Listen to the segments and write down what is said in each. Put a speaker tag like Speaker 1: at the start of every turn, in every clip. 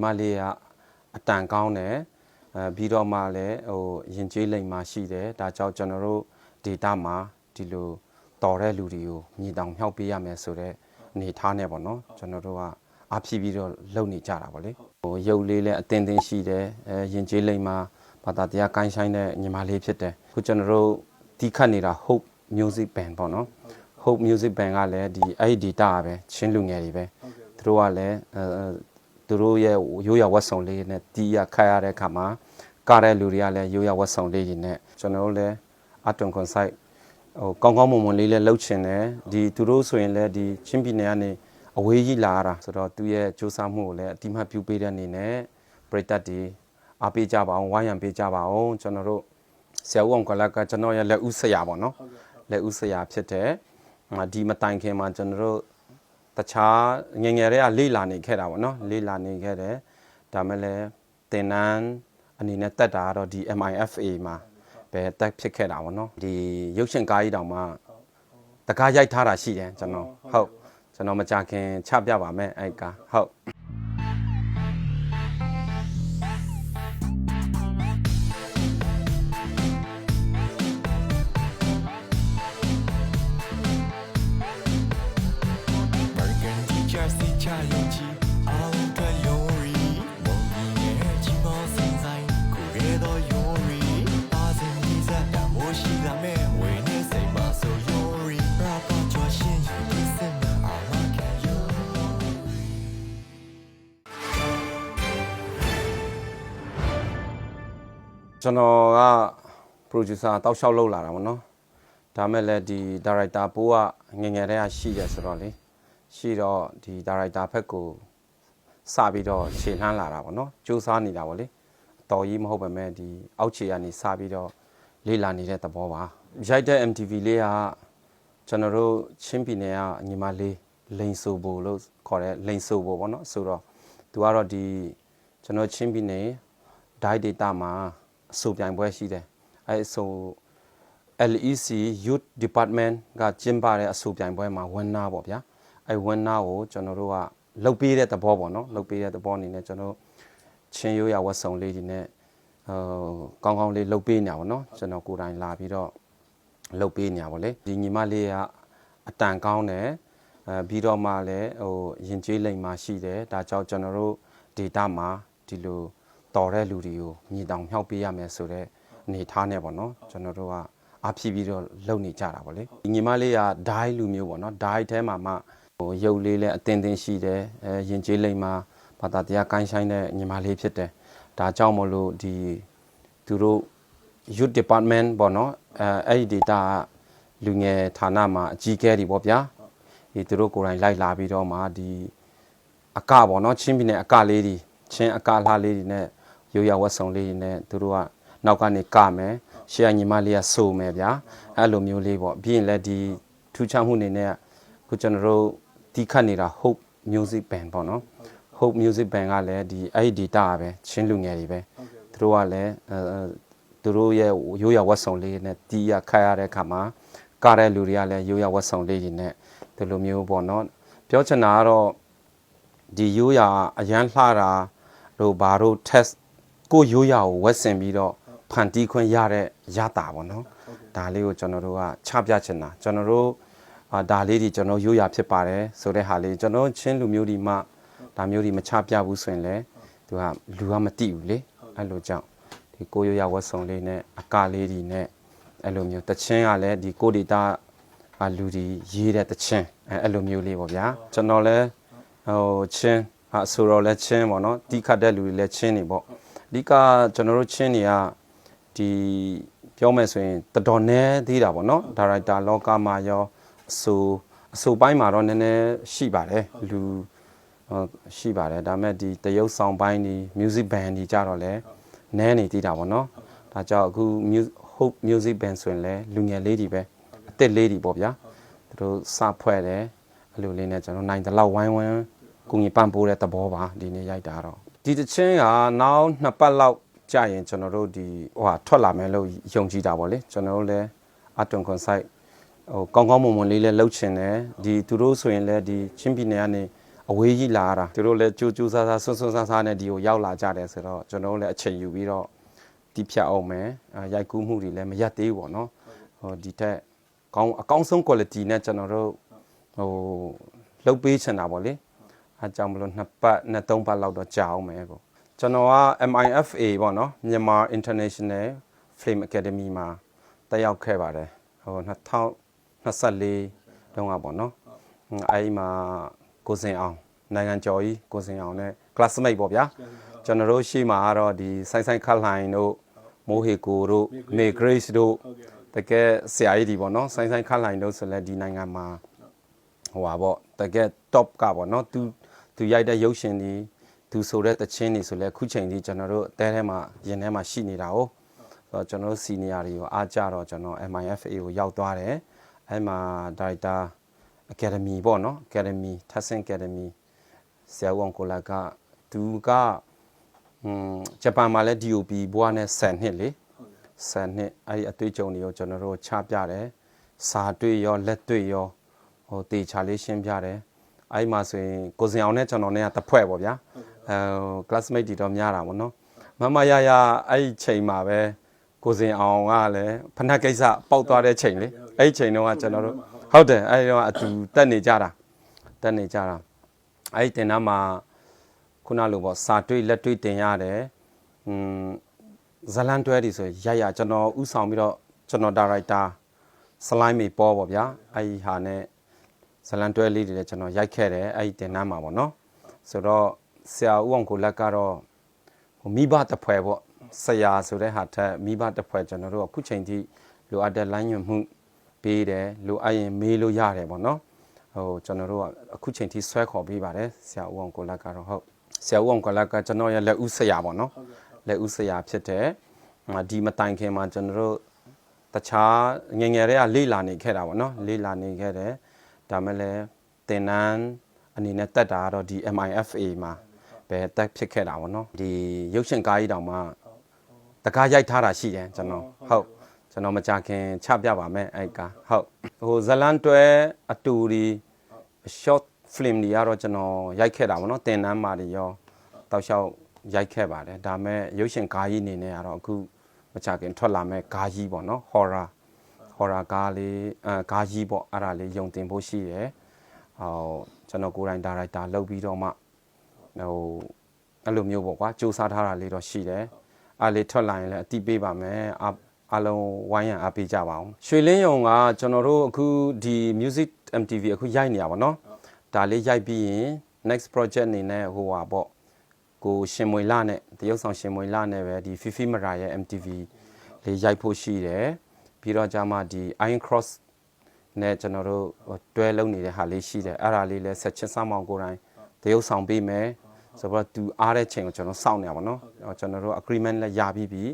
Speaker 1: မလေးကအတန်ကောင်းတယ်ပြီးတော့မှလည်းရင်ကျေးလိမ်မှရှိတယ်ဒါကြောင့်ကျွန်တော်တို့ data မှာဒီလိုတော်တဲ့လူတွေကိုမြေတောင်မြှောက်ပေးရမယ်ဆိုတော့အနေထားနဲ့ပေါ့နော်ကျွန်တော်တို့ကအဖြစ်ပြီးတော့လုပ်နေကြတာပေါ့လေရုပ်လေးလည်းအတင်းရှိတယ်ရင်ကျေးလိမ်မှဘာသာတရားကိုင်းဆိုင်တဲ့ညီမလေးဖြစ်တယ်ခုကျွန်တော်တို့တီးခတ်နေတာ Hope Music Band ပေါ့နော် Hope Music Band ကလည်းဒီအဲ့ဒီ data ပဲချင်းလူငယ်တွေပဲသူတို့ကလည်းသူတို့ရဲ့ရိုးရာဝတ်စုံလေးနဲ့တီးရခတ်ရတဲ့အခါမှာကားတဲ့လူတွေကလည်းရိုးရာဝတ်စုံလေးတွေနဲ့ကျွန်တော်တို့လည်းအတွန်ကွန်ဆိုင်ကောင်းကောင်းမွန်မွန်လေးလည်းလှုပ်ချင်တယ်ဒီသူတို့ဆိုရင်လည်းဒီချင်းပြည်နယ်ကနေအဝေးကြီးလာရတာဆိုတော့သူရဲ့စူးစမ်းမှုကိုလည်းအတိမတ်ပြုပေးတဲ့အနေနဲ့ပြည်သက်တွေအားပေးကြပါအောင်ဝိုင်းရံပေးကြပါအောင်ကျွန်တော်တို့ဆရာဦးအောင်ကလကကျွန်တော်ရဲ့လက်ဦးဆရာပေါ့နော်လက်ဦးဆရာဖြစ်တဲ့ဒီမတိုင်ခင်မှာကျွန်တော်တို့တခြားငငယ်တွေကလေ့လာနေခဲ့တာပေါ့နော်လေ့လာနေခဲ့တယ်ဒါမဲ့လည်းတင်နန်းအနေနဲ့တက်တာကတော့ဒီ MIFA မှာပဲတက်ဖြစ်ခဲ့တာပေါ့နော်ဒီရုပ်ရှင်ကားကြီးတောင်မှတကားရိုက်ထားတာရှိတယ်ကျွန်တော်ဟုတ်ကျွန်တော်မကြခင်ချပြပါမယ်အဲ့ကားဟုတ်ကျွန်တော်က producer တောက်လျှောက်လုပ်လာတာပေါ့နော်ဒါမဲ့လည်းဒီ director ပိုးကငငယ်တည်းကရှိတယ်ဆိုတော့လေရှိတော့ဒီ director ဘက်ကိုစပြီးတော့ခြေလှမ်းလာတာပေါ့နော်စူးစမ်းနေတာပေါ့လေအတော်ကြီးမဟုတ်ပါမဲ့ဒီအောက်ခြေကနေစပြီးတော့လေ့လာနေတဲ့သဘောပါရိုက်တဲ့ MTV လေးကကျွန်တော်တို့ချင်းပြည်နယ်ကညီမလေးလိန်ဆိုဘိုလို့ခေါ်တဲ့လိန်ဆိုဘိုပေါ့နော်ဆိုတော့သူကတော့ဒီကျွန်တော်ချင်းပြည်နယ် dai data မှာအဆိုပြိုင်ပွဲရှိတယ်အဲအဆို LEC Youth Department ကကျင်းပတဲ့အဆိုပြိုင်ပွဲမှာဝင်နာပေါ့ဗျာအဲဝင်နာကိုကျွန်တော်တို့ကလုတ်ပေးတဲ့သဘောပေါ့နော်လုတ်ပေးတဲ့သဘောအနေနဲ့ကျွန်တော်ချင်းရိုးရဝတ်စုံလေးတွေနဲ့ကောင်းကောင်းလေးလုတ်ပေးနေတာပေါ့နော်ကျွန်တော်ကိုယ်တိုင်လာပြီးတော့လုတ်ပေးနေတာပေါ့လေဒီညီမလေးကအတန်ကောင်းတယ်ပြီးတော့မှလည်းရင်ကျေးလိမ်မှရှိတယ်ဒါကြောင့်ကျွန်တော်တို့ data မှာဒီလိုတော်တဲ့လူတွေကိုမြေတောင်မြှောက်ပေးရမယ်ဆိုတော့အနေထားနဲ့ပေါ့နော်ကျွန်တော်တို့ကအဖြစ်ပြီးတော့လုပ်နေကြတာပေါ့လေဒီညီမလေးကဒိုင်းလူမျိုးပေါ့နော်ဒိုင်းထဲမှာမှရုပ်လေးလည်းအတင်းရှိတယ်ရင်ကျေးလိမ်မှဘာသာတရားကိုင်းဆိုင်တဲ့ညီမလေးဖြစ်တယ်ဒါကြောင့်မလို့ဒီသူတို့ Youth Department ပေါ့နော်အဲ့ဒီ data လူငယ်ဌာနမှာအကြီးအကဲတွေပေါ့ဗျာဒီသူတို့ကိုယ်တိုင်လိုက်လာပြီးတော့မှဒီအကပေါ့နော်ချင်းပြည်နယ်အကလေးတွေချင်းအကလှလေးတွေနဲ့ရိုးရာဝတ်စုံလေးတွေနဲ့သူတို့ကနောက်ကနေကမယ်ရှေ့ကညီမလေးကဆိုမယ်ဗျာအဲ့လိုမျိုးလေးပေါ့ပြီးရင်လည်းဒီထူးခြားမှုအနေနဲ့ခုကျွန်တော်တို့တီးခတ်နေတာ Hope Music Band ပေါ့နော် Hope Music Band ကလည်းဒီအဲ့ဒီ data ပဲချင်းလူငယ်တွေပဲသူတို့ကလည်းသူတို့ရဲ့ရိုးရာဝတ်စုံလေးနဲ့တီးရခတ်ရတဲ့အခါမှာကားတဲ့လူတွေကလည်းရိုးရာဝတ်စုံလေးတွေနဲ့ဒီလိုမျိုးပေါ့နော်ပြောချင်တာကတော့ဒီရိုးရာအရန်လှတာတို့ဘာတို့ test ကိုရိုးရာကိုဝက်ဆင်ပြီးတော့ဖန်တီးခွင့်ရတဲ့ရတာပေါ့နော်ဒါလေးကိုကျွန်တော်တို့ကချပြချင်တာကျွန်တော်တို့ဒါလေးတွေကျွန်တော်ရိုးရာဖြစ်ပါတယ်ဆိုတဲ့ဟာလေးကျွန်တော်ချင်းလူမျိုးဒီမှဒါမျိုးဒီမချပြဘူးဆိုရင်လည်းသူကလူကမတိဘူးလေအဲ့လိုကြောင့်ဒီကိုရိုးရာဝက်စုံလေးနဲ့အကလေးတွေနဲ့အဲ့လိုမျိုးတချင်းကလည်းဒီကိုဒေတာလူတွေရေးတဲ့တချင်းအဲ့လိုမျိုးလေးပေါ့ဗျာကျွန်တော်လည်းချင်းဆိုတော့လည်းချင်းပေါ့နော်တီးခတ်တဲ့လူတွေလည်းချင်းနေပေါ့အဓိကကျွန်တော်တို့ချင်းတွေကဒီပြောမယ်ဆိုရင်တော်နဲသေးတာပေါ့နော်ဒါရိုက်တာလောကမှာရောအဆိုပိုင်းမှာတော့နည်းနည်းရှိပါတယ်လူရှိပါတယ်ဒါမဲ့ဒီတရုပ်ဆောင်ပိုင်းဒီ music band ကြီးကြတော့လဲနည်းနေသေးတာပေါ့နော်ဒါကြောင့်အခု Hope Music Band ဆိုရင်လဲလူငယ်လေးတွေပဲအသက်လေးတွေပေါ့ဗျာသူတို့စဖွဲ့တယ်အဲ့လိုလေးနဲ့ကျွန်တော်နိုင်တဲ့လောက်ဝိုင်းကိုကြီးပန့်ပိုးတဲ့သဘောပါဒီနေ့ရိုက်တာတော့ဒီတချင်းကနောက်2ပတ်လောက်ကြာရင်ကျွန်တော်တို့ဒီထွက်လာမယ်လို့ယုံကြည်တာပေါ့လေကျွန်တော်တို့လည်းအတွန်ကွန်ဆိုင်ကောင်းကောင်းမွန်မွန်လေးလည်းလှုပ်ချင်တယ်ဒီသူတို့ဆိုရင်လည်းဒီချင်းပြည်နယ်ကနေ အဝေးကြီးလာတာသူတို့လည်းကြိုးကြိုးစားစားဆွန်းဆွန်းစားစားနဲ့ဒီကိုရောက်လာကြတယ်ဆိုတော့ကျွန်တော်တို့လည်းအချိန်ယူပြီးတော့တီးဖြတ်အောင်မယ်ရိုက်ကူးမှုတွေလည်းမရက်သေးဘူးပေါ့နော်ဟိုဒီထက်အကောင်းဆုံး quality နဲ့ကျွန်တော်တို့ဟိုလှုပ်ပေးချင်တာပေါ့လေအဲကြောင့်မလို့2 ပတ်နဲ့3 ပတ်လောက်တော့ကြာအောင်မယ်ကိုကျွန်တော်က MIFA ပေါ့နော်မြန်မာ International Film Academy မှာတက်ရောက်ခဲ့ပါတယ်ဟို2024တုန်းကပေါ့နော်အဲဒီမှာကိုစင်အောင်နိုင်ငံကျော်ကြီးကိုစင်အောင်နဲ့ classmate ပေါ့ဗျာကျွန်တော်တို့ရှိမှာကတော့ဒီဆိုင်ခတ်လှိုင်တို့မိုးဟေကိုတို့မေ Grace တို့တကယ်ဆရာကြီးဒီပေါ့နော်ဆိုင်ခတ်လှိုင်တို့ဆိုလဲဒီနိုင်ငံမှာဟိုပါပေါ့တကယ် top ကပေါ့နော်သူရိုက်တဲ့ရုပ်ရှင်ဒီသူဆိုတဲ့တခြင်းတွေဆိုလဲခုချိန်ဒီကျွန်တော်တို့အဲထဲမှာရင်ထဲမှာရှိနေတာ哦ဆိုတော့ကျွန်တော်တို့ senior တွေကိုအားကြတော့ကျွန်တော် MIFA ကိုရောက်သွားတယ်အဲမှာ director academy ပေါ့နော် academy Tassin Academy ဆရာဝန်ကိုလာကသူကဂျပန်မှာလဲ DOP ဘွားနဲ့10နှစ်လေ10နှစ်အဲ့ဒီအတွေ့အကြုံတွေကိုကျွန်တော်တို့ချပြတယ်စာတွေ့ရောလက်တွေ့ရောဟိုတေချာလေးရှင်းပြတယ်အဲ့မှာဆိုရင်ကိုစင်အောင်နဲ့ကျွန်တော်နဲ့ကတစ်ဖွဲ့ပေါ့ဗျာclassmate တွေတော့များတာပေါ့နော်မရအဲ့ချိန်မှာပဲကိုစင်အောင်ကလည်းဖနက်ကိစ္စပေါက်သွားတဲ့ချိန်လေအဲ့ချိန်တုန်းကကျွန်တော်တို့ဟုတ်တယ်အဲ့တော့အတူတက်နေကြတာအဲ့တင်နာမှာခုနလိုပေါ့စာတွေ့လက်တွေ့တင်ရတယ်ဇလန်တွဲတွေဆိုရကျွန်တော်ဥဆောင်ပြီးတော့ကျွန်တော်ဒါရိုက်တာစလိုင်းမီပေါ်ပေါ့ဗျာအဲ့ဒီဟာနဲ့ဇလန်တွဲလေးတွေလည်းကျွန်တော်ရိုက်ခဲ့တယ်အဲ့ဒီတင်နာမှာပေါ့နော်ဆိုတော့ဆရာဦးအောင်ကိုလက်ကတော့မိဘတဖွဲပေါ့ဆရာဆိုတဲ့ဟာထက်မိဘတဖွဲကျွန်တော်တို့အခုချိန်ထိလိုအပ်တဲ့လိုင်းညွှန်မှုပေးတယ်လိုအပ်ရင်မေးလို့ရတယ်ပေါ့နော်ဟိုကျွန်တော်တို့ကအခုချိန်ထိဆွဲခေါ်ပေးပါတယ်ဆရာဦးအောင်ကိုလက်ကတော့ဟုတ်ဆရာဦးအောင်ကိုလက်ကကျွန်တော်ရဲ့လက်ဦးဆရာပေါ့နော်လက်ဦးဆရာဖြစ်တယ်ဒီမတိုင်ခင်မှာကျွန်တော်တို့တခြားငယ်တွေကလေ့လာနေခဲ့တာပေါ့နော်လေ့လာနေခဲ့တယ်ဒါမဲ့လည်းတင်နန်းအနေနဲ့တက်တာကတော့ဒီ MIFA မှာပဲတက်ဖြစ်ခဲ့တာပေါ့နော်ဒီရုပ်ရှင်ကားကြီးတောင်မှတကားရိုက်ထားတာရှိတယ်ကျွန်တော်ဟုတ်ကျွန်တော်မကြခင်ချပြပါမယ်အဲ့ကားဟုတ်ဟိုဇလန်တွဲအတူဒီ short film တွေကတော့ကျွန်တော်ရိုက်ခဲ့တာပေါ့နော်တင်နန်းမာတွေရောတောက်လျှောက်ရိုက်ခဲ့ပါတယ်ဒါမဲ့ရုပ်ရှင်ကားကြီးအနေနဲ့ကတော့အခုမကြခင်ထွက်လာမဲ့ကားကြီးပေါ့နော် horror ကားလေးကားကြီးပေါ့အဲ့ဒါလေးယုံတင်ဖို့ရှိရယ်ဟောကျွန်တော်ကိုယ်တိုင်ဒါရိုက်တာလုပ်ပြီးတော့မှဟိုအဲ့လိုမျိုးပေါ့ကွာစူးစမ်းထားတာလေးတော့ရှိတယ်အဲ့လေးထွက်လာရင်လည်းအတိပေးပါမယ်အားလုံးဝိုင်းရန်အားပေးကြပါအောင်ရွှေလင်းယုံကကျွန်တော်တို့အခုဒီ music MTV အခုရိုက်နေရပါတော့ဒါလေးရိုက်ပြီးရင် next project အနေနဲ့ဟိုပါပေါ့ကိုရှင်မွေလာနဲ့တရုတ်ဆောင်ရှင်မွေလာနဲ့ပဲဒီ Fifi Mara ရဲ့ MTV လေးရိုက်ဖို့ရှိတယ်ပြီးတော့ကြာမှဒီ Iron Cross နဲ့ကျွန်တော်တို့တွဲလုံးနေတဲ့ဟာလေးရှိတယ်အဲ့ဒါလေးလဲဆက်ချင်းစမောင်ကိုယ်တိုင်တရုတ်ဆောင်ပေးမယ်ဆိုတော့သူအားတဲ့ချိန်ကိုကျွန်တော်စောင့်နေရပါတော့ကျွန်တော်တို့ agreement လည်းရပြီးပြီ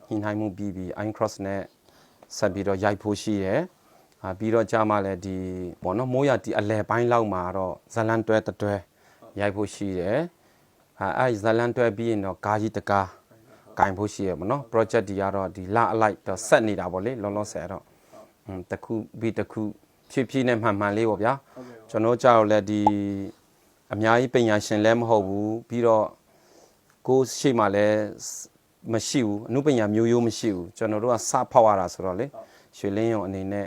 Speaker 1: ညှိနှိုင်းမှုပြီးပြီ Iron Cross နဲ့ဆက်ပြီးတော့ရိုက်ဖို့ရှိတယ်ပြီးတော့ကြာမှလည်းဒီဘောနော်မိုးရဒီအလဲပိုင်းလောက်မှာတော့ဇလန်တွဲတွဲရိုက်ဖို့ရှိတယ်အဲ့ဇလန်တွဲပြီးရင်တော့ကားကြီးတကားကင်ဖို့ရှိရပါတော့ project ဒီကတော့ဒီလအလိုက်တော့ဆက်နေတာပေါ့လေလောလောဆယ်တော့တခုပြီးတခုဖြည်းနဲ့မှန်လေးပေါ့ဗျာကျွန်တော်ကြောက်လဲဒီအများကြီးပညာရှင်လည်းမဟုတ်ဘူးပြီးတော့ကိုယ်ရှိမှလည်းမရှိဘူးအမှုပညာမျိုးရိုးမရှိဘူးကျွန်တော်တို့ကစဖောက်ရတာဆိုတော့လေရွှေလင်းရုံအနေနဲ့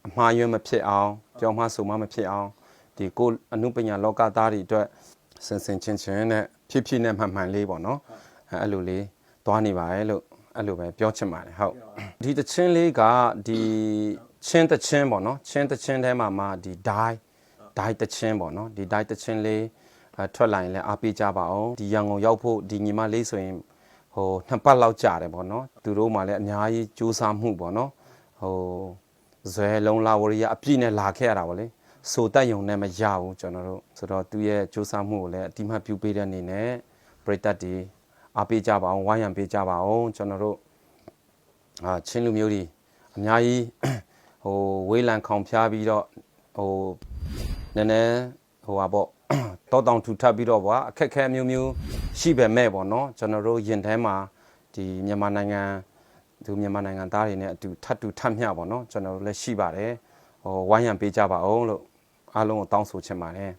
Speaker 1: အမှားယွင်းမဖြစ်အောင်ကြောင်မှဆိုမှမဖြစ်အောင်ဒီကိုအမှုပညာလောကသားတွေအတွက်စင်ချင်းနဲ့ဖြည်းနဲ့မှန်လေးပေါ့နော်အဲ့လိုလေးသွားနေပါရဲ့လို့အဲ့လိုပဲပြောချင်ပါတယ်ဟုတ်ဒီတချင်းလေးကဒီချင်းတချင်းပေါ့နော်ချင်းတချင်းထဲမှာမှဒီဒိုင်းတချင်းပေါ့နော်ဒီဒိုင်းတချင်းလေးထွက်လာရင်လည်းအားပေးကြပါအောင်ဒီရန်ကုန်ရောက်ဖို့ဒီညီမလေးဆိုရင်ဟို2 ပတ်လောက်ကြာတယ်ပေါ့နော်သူတို့မှလည်းအများကြီးကြိုးစားမှုပေါ့နော်ဟိုဇွဲလုံးလာဝရီယာအပြည့်နဲ့လာခဲ့ရတာပေါ့လေဆိုတက်ယုံနဲ့မရဘူးကျွန်တော်တို့ဆိုတော့သူရဲ့ကြိုးစားမှုကိုလည်းအတိမတ်ပြုပေးတဲ့အနေနဲ့ပရိသတ်တွေအားပေးကြပါအောင်ဝိုင်းရံပေးကြပါအောင်ကျွန်တော်တို့ချင်းလူမျိုးတွေအများကြီးဟိုဝေးလံခေါင်ဖျားပြီးတော့ဟိုနည်းနည်းဟိုပါပေါ့တောတောင်ထူထပ်ပြီးတော့ဗျာအခက်ခဲမျိုးရှိပေမဲ့ပေါ့နော်ကျွန်တော်တို့ယင်ထဲမှာဒီမြန်မာနိုင်ငံသားတွေနဲ့အတူထပ်တူထပ်မျှပေါ့နော်ကျွန်တော်တို့လည်းရှိပါတယ်ဟိုဝိုင်းရံပေးကြပါအောင်လို့အားလုံးကိုတောင်းဆိုချင်ပါတယ်